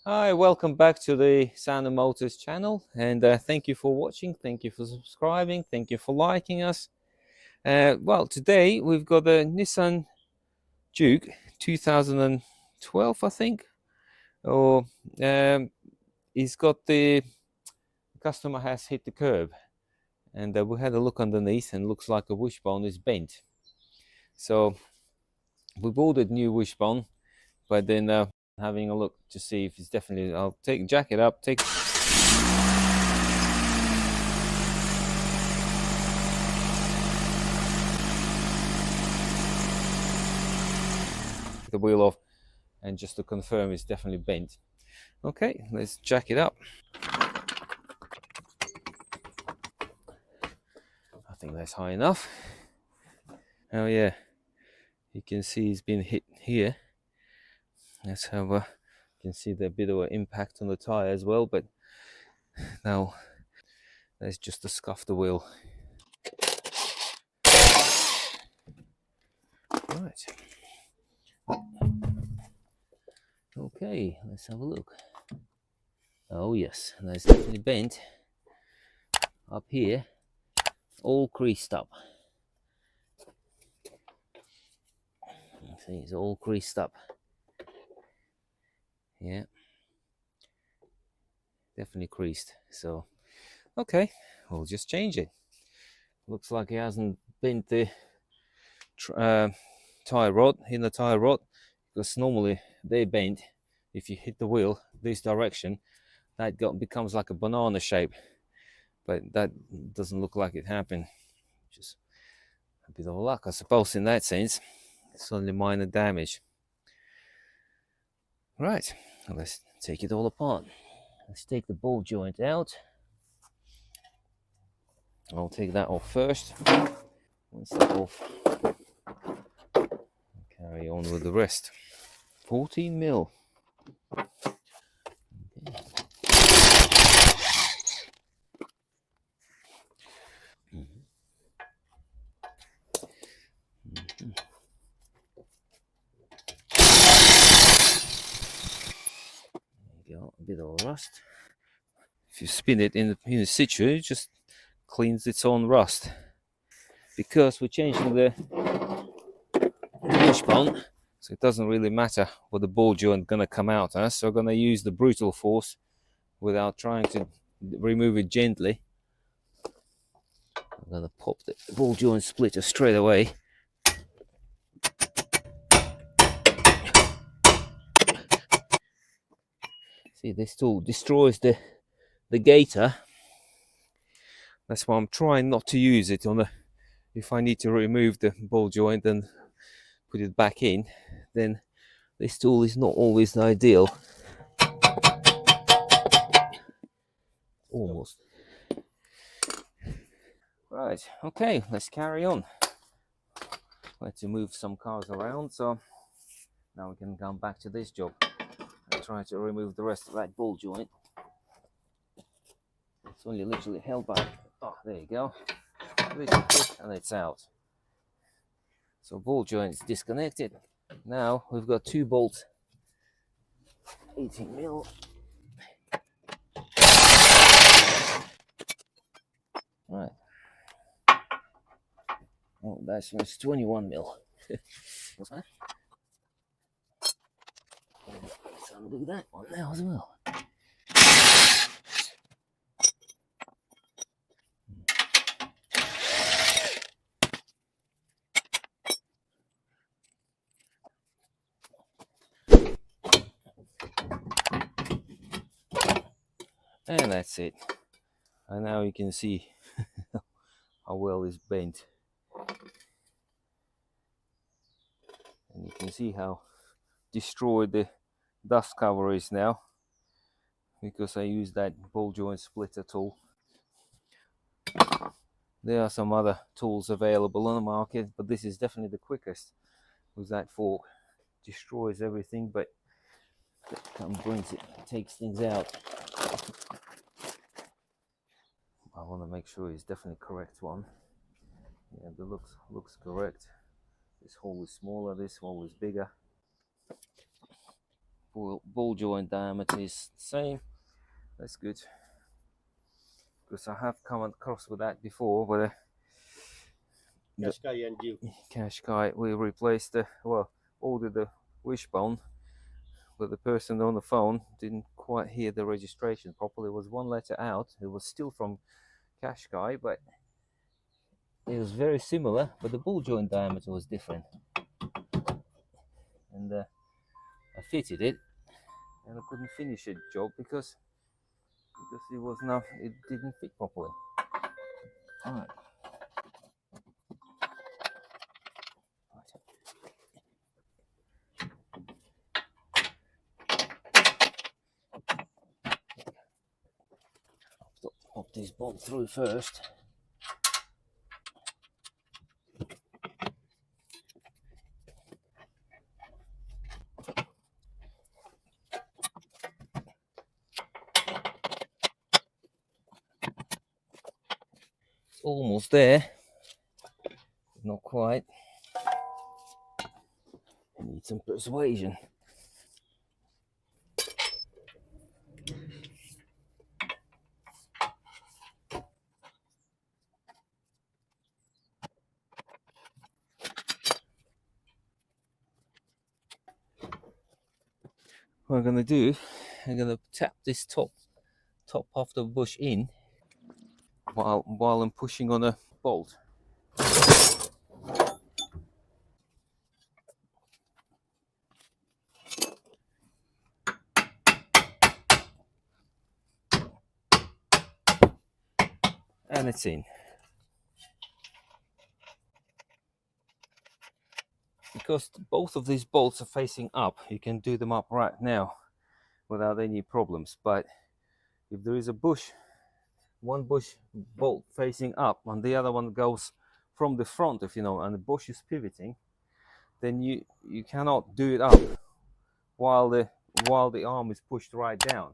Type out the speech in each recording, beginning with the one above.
Hi, welcome back to the Sound of Motors channel, and thank you for watching, thank you for subscribing, thank you for liking us. Well, today we've got a Nissan Juke 2012, I think, or he's got the customer has hit the curb, and we had a look underneath, and looks like a wishbone is bent. So we've ordered new wishbone, but then having a look to see if it's definitely. I'll jack it up, take the wheel off, and just to confirm it's definitely bent. Okay, let's jack it up. I think that's high enough. Oh yeah, you can see it's been hit here. That's how you can see the bit of an impact on the tire as well, but now that's just to scuff the wheel. Right. Okay, let's have a look. Oh yes, that's definitely bent up here, all creased up. See, it's all creased up. Yeah, definitely creased. So, okay, we'll just change it. Looks like he hasn't bent the tire rod, inner tire rod, because normally they bend. If you hit the wheel this direction, that becomes like a banana shape, but that doesn't look like it happened. Just a bit of luck, I suppose, in that sense. It's only minor damage. Right, let's take it all apart. Let's take the ball joint out. I'll take that off first. Once that's off, carry on with the rest. 14 mil. Okay. There you go, a bit of rust. If you spin it in situ, it just cleans its own rust. Because we're changing the wishbone, so it doesn't really matter what the ball joint gonna come out as. So I'm gonna use the brutal force without trying to remove it gently. I'm gonna pop the ball joint splitter straight away. See, this tool destroys the gator. That's why I'm trying not to use it on the. If I need to remove the ball joint and put it back in, then this tool is not always ideal. Almost. Right, okay, let's carry on. Let's move some cars around, so now we can come back to this job and try to remove the rest of that ball joint. It's only literally held by, oh, there you go, and it's out. So ball joint is disconnected. Now we've got two bolts, 18 mil. Right. Oh, that's 21 mil. What's that? Let's undo that one now as well. And that's it. And now you can see how well it's bent. And you can see how destroyed the dust cover is now, because I used that ball joint splitter tool. There are some other tools available on the market, but this is definitely the quickest with that fork. Destroys everything, but brings it, takes things out. I want to make sure it's definitely correct one. Yeah, the looks correct. This hole is smaller, this hole is bigger. ball joint diameter is the same. That's good, because I have come across with that before, but Qashqai and Juke. Qashqai, we replaced ordered the wishbone, but the person on the phone didn't quite hear the registration properly. It was one letter out. It was still from Qashqai, but it was very similar, but the ball joint diameter was different. And I fitted it, and I couldn't finish the job because it didn't fit properly. All right. Pop this bolt through first. It's almost there. Not quite. Need some persuasion. What I'm gonna do, I'm gonna tap this top of the bush in while I'm pushing on a bolt. And it's in. Because both of these bolts are facing up, you can do them up right now without any problems. But if there is a bush, one bush bolt facing up and the other one goes from the front, if you know, and the bush is pivoting, then you cannot do it up while the arm is pushed right down.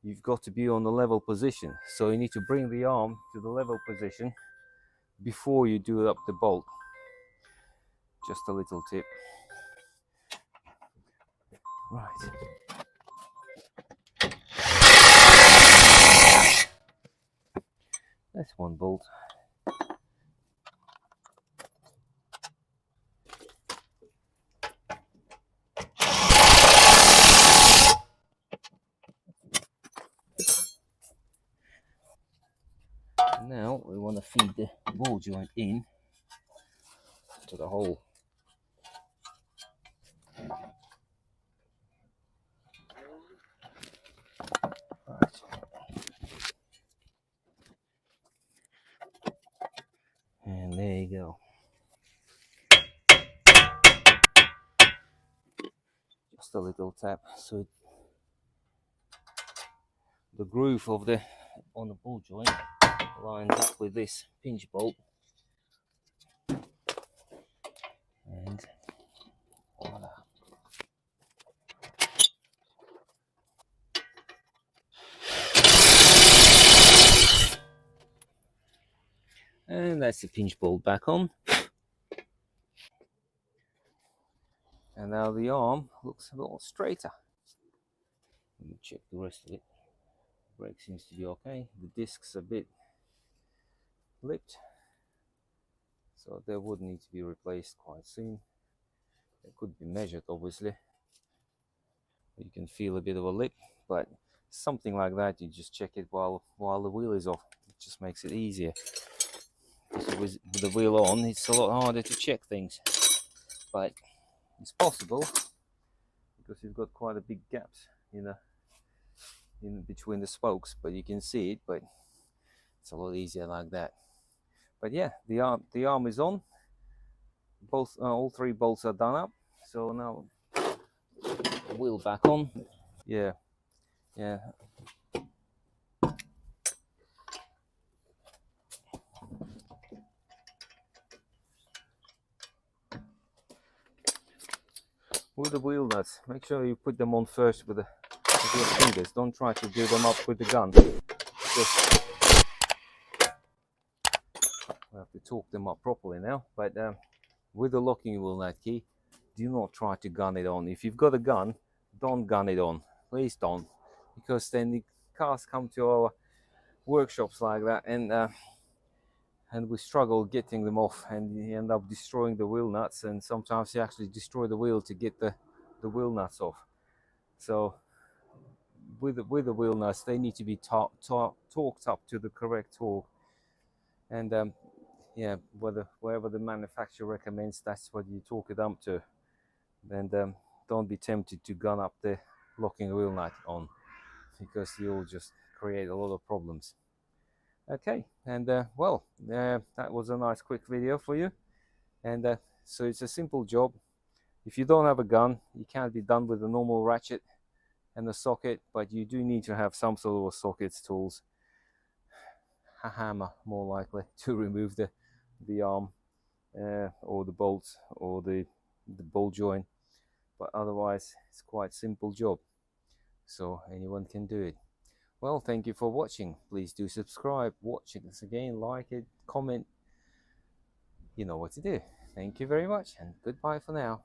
You've got to be on the level position, so you need to bring the arm to the level position before you do up the bolt. Just a little tip. Right. That's one bolt. Now we want to feed the ball joint in to the hole. Right. And there you go. Just a little tap, so the groove of on the ball joint lines up with this pinch bolt, and voila. And that's the pinch bolt back on. And now the arm looks a little straighter. Let me check the rest of it. Brake seems to be okay. The disc's a bit lipped, so they would need to be replaced quite soon. It could be measured, obviously. You can feel a bit of a lip, but something like that, you just check it while the wheel is off. It just makes it easier. Because with the wheel on, it's a lot harder to check things, but it's possible because you've got quite a big gaps in between the spokes, but you can see it. But it's a lot easier like that. But yeah, the arm is on. Both all three bolts are done up. So now the wheel back on. Yeah. With the wheel nuts, make sure you put them on first with your fingers. Don't try to do them up with the gun. Just we have to torque them up properly now. But with the locking wheel nut key, do not try to gun it on. If you've got a gun, don't gun it on, please don't, because then the cars come to our workshops like that, and we struggle getting them off, and you end up destroying the wheel nuts, and sometimes you actually destroy the wheel to get the wheel nuts off. So with the wheel nuts, they need to be torqued up to the correct torque, and yeah, wherever the manufacturer recommends, that's what you torque it up to. And don't be tempted to gun up the locking wheel nut on, because you'll just create a lot of problems. Okay, and well, that was a nice quick video for you. And so it's a simple job. If you don't have a gun, it can't be done with a normal ratchet and a socket, but you do need to have some sort of sockets, tools, a hammer more likely, to remove the arm or the bolts or the ball joint. But otherwise, it's quite simple job, so anyone can do it. Well, thank you for watching. Please do subscribe, watch it again, like it, comment. You know what to do. Thank you very much, and goodbye for now.